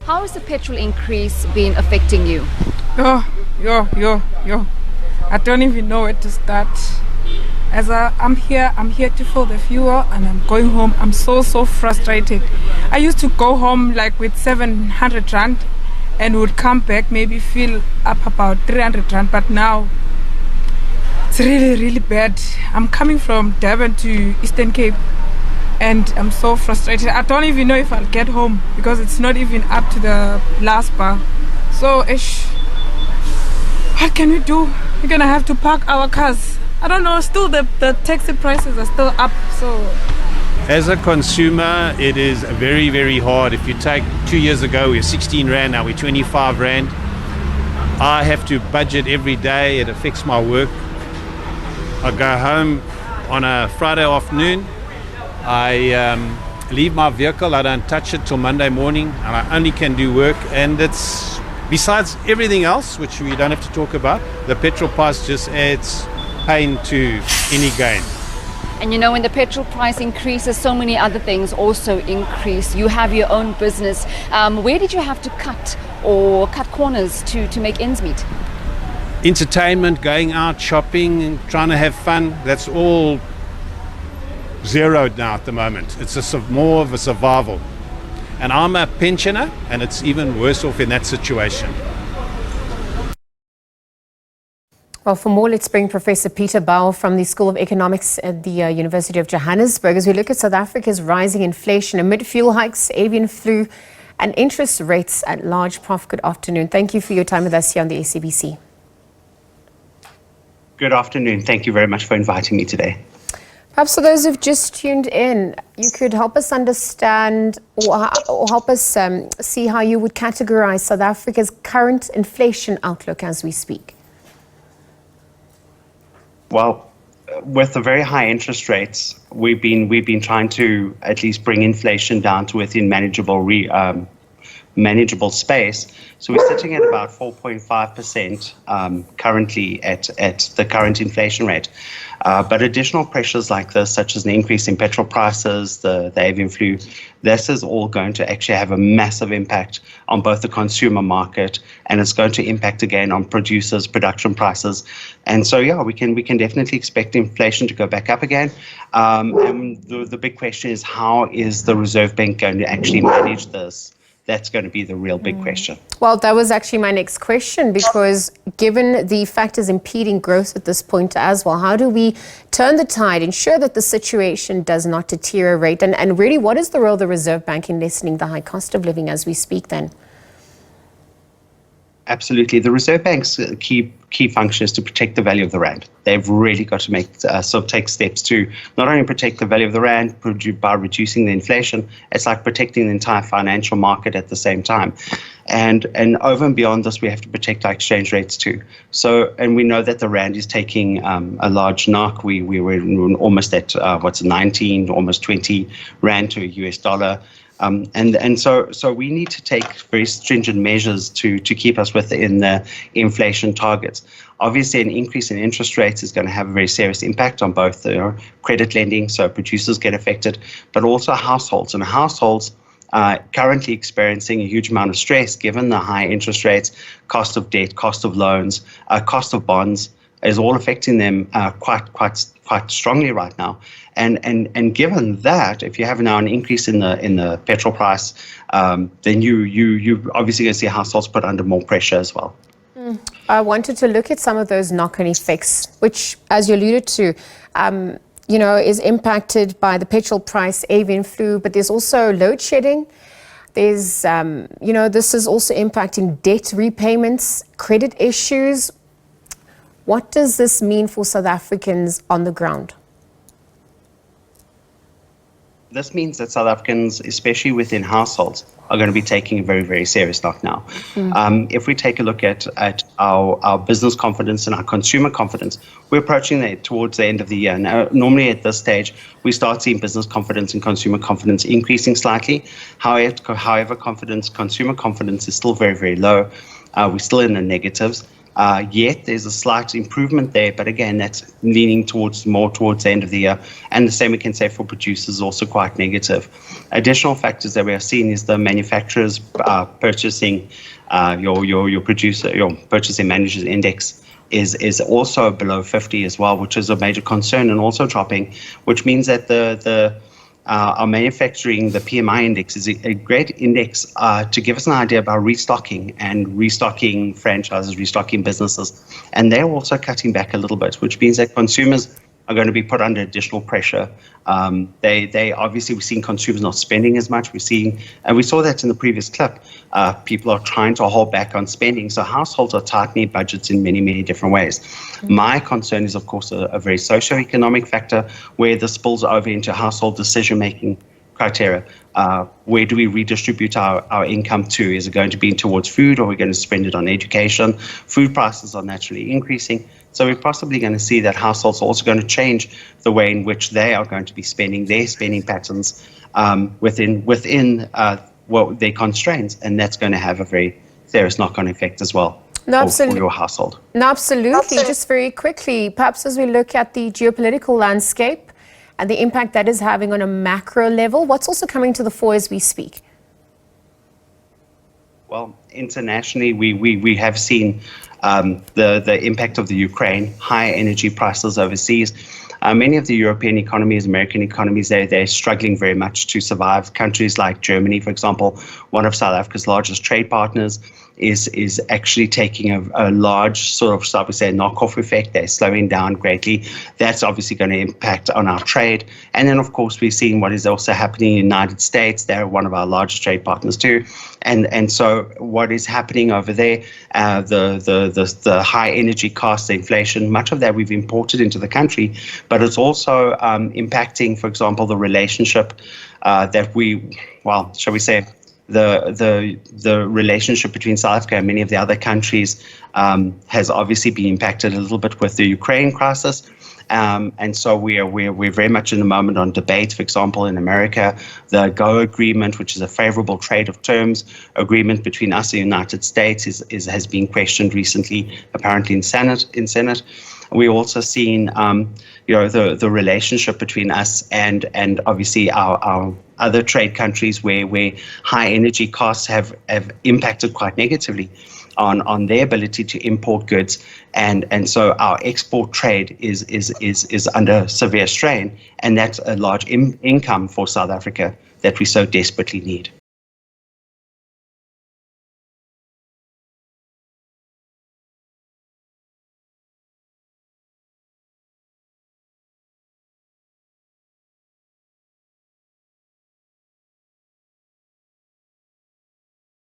How has the petrol increase been affecting you? Yo. I don't even know where to start. I'm here to fill the fuel and I'm going home. I'm so frustrated. I used to go home like with 700 rand and would come back maybe fill up about 300 rand, but now it's really bad. I'm coming from Durban to Eastern Cape and I'm so frustrated. I don't even know if I'll get home because it's not even up to the last bar. So what can we do? We're gonna have to park our cars. I don't know, still the taxi prices are still up, so. As a consumer, it is very hard. If you take 2 years ago, we were 16 Rand, now we're 25 Rand. I have to budget every day, it affects my work. I go home on a Friday afternoon, I leave my vehicle, I don't touch it till Monday morning, and I only can do work, and it's, besides everything else, which we don't have to talk about, the petrol price just adds pain to any gain. And you know, when the petrol price increases, so many other things also increase. You have your own business. Where did you have to cut corners to make ends meet? Entertainment, going out, shopping, trying to have fun, that's all zeroed now at the moment. It's more of a survival. And I'm a pensioner, and it's even worse off in that situation. Well, for more, let's bring Professor Peter Baur from the School of Economics at the University of Johannesburg as we look at South Africa's rising inflation amid fuel hikes, avian flu, and interest rates at large. Prof, good afternoon. Thank you for your time with us here on the SABC. Good afternoon. Thank you very much for inviting me today. Perhaps for those who've just tuned in, you could help us understand or help us see how you would categorize South Africa's current inflation outlook as we speak. Well, with the very high interest rates, we've been trying to at least bring inflation down to within manageable space. So we're sitting at about 4.5% currently at the current inflation rate. But additional pressures like this, such as an increase in petrol prices, the avian flu, this is all going to actually have a massive impact on both the consumer market, and it's going to impact again on producers' production prices. And so, yeah, we can definitely expect inflation to go back up again. And the big question is, how is the Reserve Bank going to actually manage this? That's going to be the real big question. Well, that was actually my next question, because given the factors impeding growth at this point as well, how do we turn the tide, ensure that the situation does not deteriorate? And really, what is the role of the Reserve Bank in lessening the high cost of living as we speak then? Absolutely. The Reserve Bank's key function is to protect the value of the rand. They've really got to take steps to not only protect the value of the rand by reducing the inflation, it's like protecting the entire financial market at the same time. And over and beyond this, we have to protect our exchange rates too. So, and we know that the rand is taking a large knock. We were almost at 19, almost 20 rand to a US dollar. And so we need to take very stringent measures to keep us within the inflation targets. Obviously, an increase in interest rates is going to have a very serious impact on both the credit lending, so producers get affected, but also households. And households are currently experiencing a huge amount of stress given the high interest rates, cost of debt, cost of loans, cost of bonds, is all affecting them quite strongly right now. And given that, if you have now an increase in the petrol price, then you obviously going to see households put under more pressure as well. I wanted to look at some of those knock-on effects, which, as you alluded to, is impacted by the petrol price, avian flu, but there's also load shedding. There's, this is also impacting debt repayments, credit issues. What does this mean for South Africans on the ground? This means that South Africans, especially within households, are going to be taking a very, very serious knock now. If we take a look at our business confidence and our consumer confidence, we're approaching that towards the end of the year. Now, normally at this stage, we start seeing business confidence and consumer confidence increasing slightly. However, consumer confidence is still very, very low. We're still in the negatives. Yet there's a slight improvement there, but again, that's leaning more towards the end of the year. And the same we can say for producers, also quite negative. Additional factors that we are seeing is the manufacturers purchasing your purchasing managers index is also below 50 as well, which is a major concern and also dropping, which means that our manufacturing, the PMI index, is a great index to give us an idea about restocking franchises, restocking businesses. And they're also cutting back a little bit, which means that consumers are going to be put under additional pressure. They obviously, we're seeing consumers not spending as much. And we saw that in the previous clip. People are trying to hold back on spending. So households are tightening budgets in many, many different ways. My concern is, of course, a very socioeconomic factor where this spills over into household decision-making criteria. Where do we redistribute our income to? Is it going to be towards food, or are we going to spend it on education? Food prices are naturally increasing. So we're possibly going to see that households are also going to change the way in which they are going to be spending their spending patterns within their constraints, and that's going to have a very serious knock-on effect as well for your household. No, absolutely. Just very quickly, perhaps as we look at the geopolitical landscape and the impact that is having on a macro level, what's also coming to the fore as we speak? Well, internationally, we have seen the impact of the Ukraine, high energy prices overseas. Many of the European economies, American economies, they're struggling very much to survive. Countries like Germany, for example, one of South Africa's largest trade partners, is actually taking a large sort of, so I would say, knockoff effect. They're slowing down greatly. That's obviously going to impact on our trade. And then, of course, we've seen what is also happening in the United States. They're one of our largest trade partners too. And so what is happening over there, the high energy costs, the inflation, much of that we've imported into the country, but it's also impacting, for example, the relationship shall we say, the relationship between South Africa and many of the other countries has obviously been impacted a little bit with the Ukraine crisis. And so we're very much in the moment on debate. For example, in America, the GO agreement, which is a favorable trade of terms agreement between us and the United States, has been questioned recently, apparently in Senate. We're also seeing the relationship between us and obviously our other trade countries where high energy costs have impacted quite negatively on their ability to import goods, and so our export trade is under severe strain, and that's a large income for South Africa that we so desperately need.